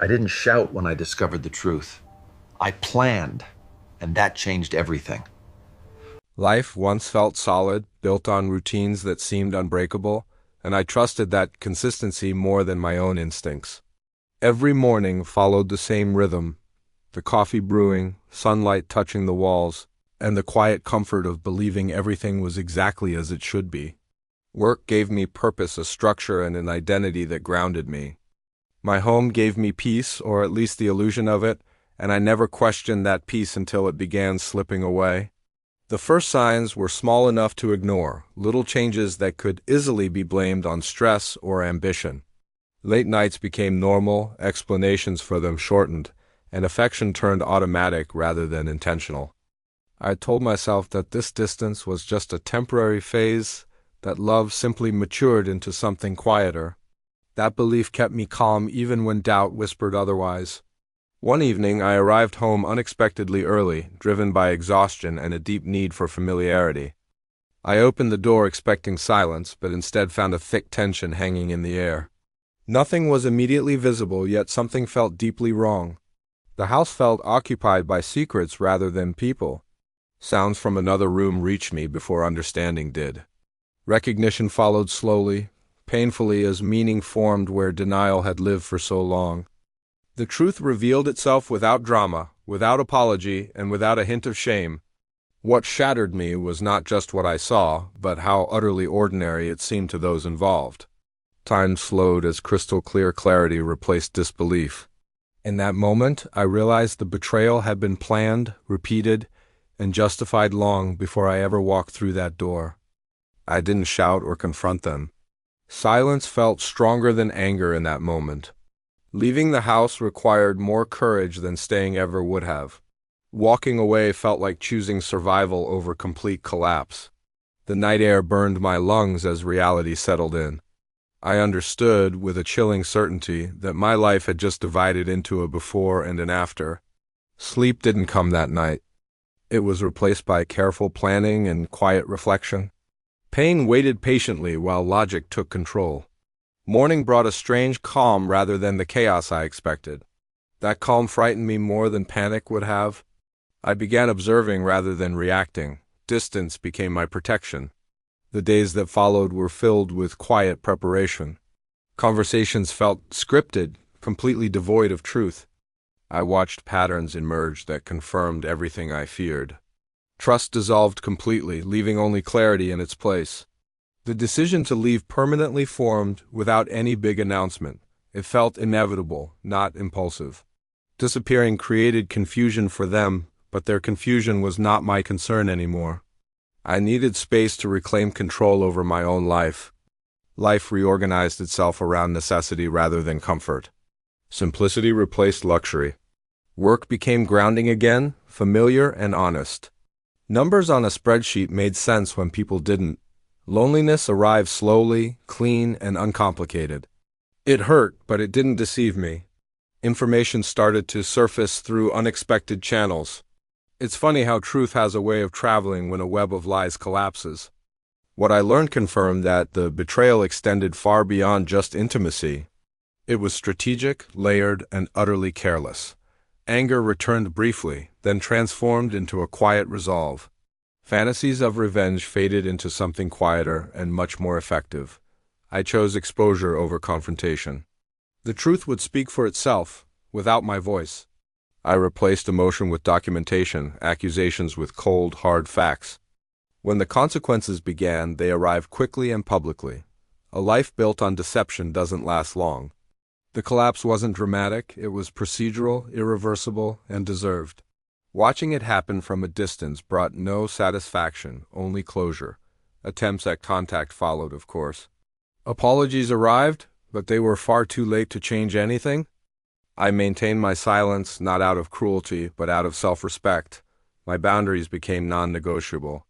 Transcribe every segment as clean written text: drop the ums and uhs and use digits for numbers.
I didn't shout when I discovered the truth. I planned, and that changed everything. Life once felt solid, built on routines that seemed unbreakable, and I trusted that consistency more than my own instincts. Every morning followed the same rhythm, the coffee brewing, sunlight touching the walls, and the quiet comfort of believing everything was exactly as it should be. Work gave me purpose, a structure, and an identity that grounded me. My home gave me peace, or at least the illusion of it, and I never questioned that peace until it began slipping away. The first signs were small enough to ignore, little changes that could easily be blamed on stress or ambition. Late nights became normal, explanations for them shortened, and affection turned automatic rather than intentional. I told myself that this distance was just a temporary phase, that love simply matured into something quieter. That belief kept me calm even when doubt whispered otherwise. One evening, I arrived home unexpectedly early, driven by exhaustion and a deep need for familiarity. I opened the door expecting silence, but instead found a thick tension hanging in the air. Nothing was immediately visible, yet something felt deeply wrong. The house felt occupied by secrets rather than people. Sounds from another room reached me before understanding did. Recognition followed slowly, painfully, as meaning formed where denial had lived for so long. The truth revealed itself without drama, without apology, and without a hint of shame. What shattered me was not just what I saw, but how utterly ordinary it seemed to those involved. Time slowed as crystal clear clarity replaced disbelief. In that moment, I realized the betrayal had been planned, repeated, and justified long before I ever walked through that door. I didn't shout or confront them. Silence felt stronger than anger in that moment. Leaving the house required more courage than staying ever would have. Walking away felt like choosing survival over complete collapse. The night air burned my lungs as reality settled in. I understood, with a chilling certainty, that my life had just divided into a before and an after. Sleep didn't come that night. It was replaced by careful planning and quiet reflection. Pain waited patiently while logic took control. Morning brought a strange calm rather than the chaos I expected. That calm frightened me more than panic would have. I began observing rather than reacting. Distance became my protection. The days that followed were filled with quiet preparation. Conversations felt scripted, completely devoid of truth. I watched patterns emerge that confirmed everything I feared. Trust dissolved completely, leaving only clarity in its place. The decision to leave permanently formed without any big announcement. It felt inevitable, not impulsive. Disappearing created confusion for them, but their confusion was not my concern anymore. I needed space to reclaim control over my own life. Life reorganized itself around necessity rather than comfort. Simplicity replaced luxury. Work became grounding again, familiar and honest. Numbers on a spreadsheet made sense when people didn't. Loneliness arrived slowly, clean, and uncomplicated. It hurt, but it didn't deceive me. Information started to surface through unexpected channels. It's funny how truth has a way of traveling when a web of lies collapses. What I learned confirmed that the betrayal extended far beyond just intimacy. It was strategic, layered, and utterly careless. Anger returned briefly, then transformed into a quiet resolve. Fantasies of revenge faded into something quieter and much more effective. I chose exposure over confrontation. The truth would speak for itself, without my voice. I replaced emotion with documentation, accusations with cold, hard facts. When the consequences began, they arrived quickly and publicly. A life built on deception doesn't last long. The collapse wasn't dramatic, it was procedural, irreversible, and deserved. Watching it happen from a distance brought no satisfaction, only closure. Attempts at contact followed, of course. Apologies arrived, but they were far too late to change anything. I maintained my silence, not out of cruelty, but out of self-respect. My boundaries became non-negotiable.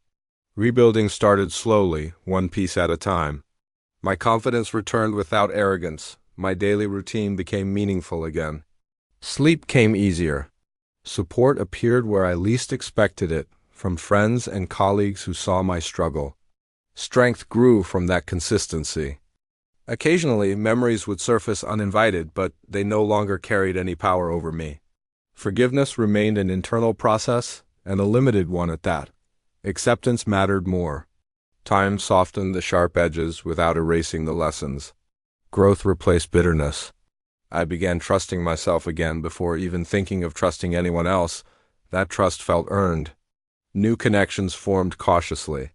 Rebuilding started slowly, one piece at a time. My confidence returned without arrogance. My daily routine became meaningful again. Sleep came easier. Support appeared where I least expected it, from friends and colleagues who saw my struggle. Strength grew from that consistency. Occasionally, memories would surface uninvited, but they no longer carried any power over me. Forgiveness remained an internal process, and a limited one at that. Acceptance mattered more. Time softened the sharp edges without erasing the lessons. Growth replaced bitterness. I began trusting myself again before even thinking of trusting anyone else. That trust felt earned. New connections formed cautiously.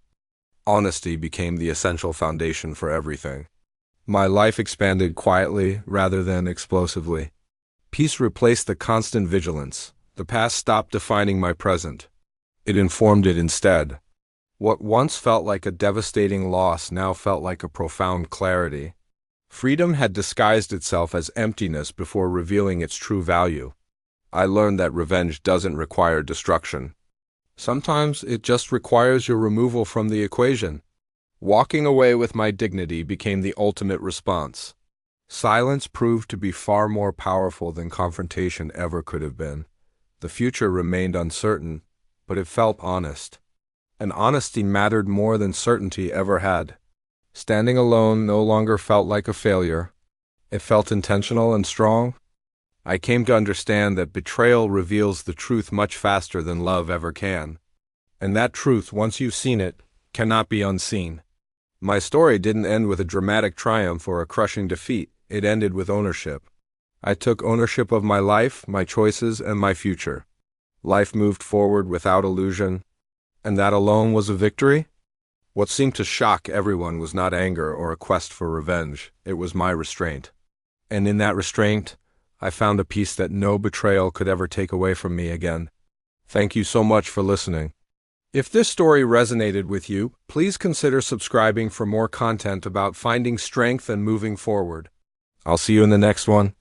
Honesty became the essential foundation for everything. My life expanded quietly rather than explosively. Peace replaced the constant vigilance. The past stopped defining my present. It informed it instead. What once felt like a devastating loss now felt like a profound clarity. Freedom had disguised itself as emptiness before revealing its true value. I learned that revenge doesn't require destruction. Sometimes it just requires your removal from the equation. Walking away with my dignity became the ultimate response. Silence proved to be far more powerful than confrontation ever could have been. The future remained uncertain, but it felt honest. And honesty mattered more than certainty ever had. Standing alone no longer felt like a failure. It felt intentional and strong. I came to understand that betrayal reveals the truth much faster than love ever can. And that truth, once you've seen it, cannot be unseen. My story didn't end with a dramatic triumph or a crushing defeat. It ended with ownership. I took ownership of my life, my choices, and my future. Life moved forward without illusion, and that alone was a victory. What seemed to shock everyone was not anger or a quest for revenge. It was my restraint. And in that restraint, I found a peace that no betrayal could ever take away from me again. Thank you so much for listening. If this story resonated with you, please consider subscribing for more content about finding strength and moving forward. I'll see you in the next one.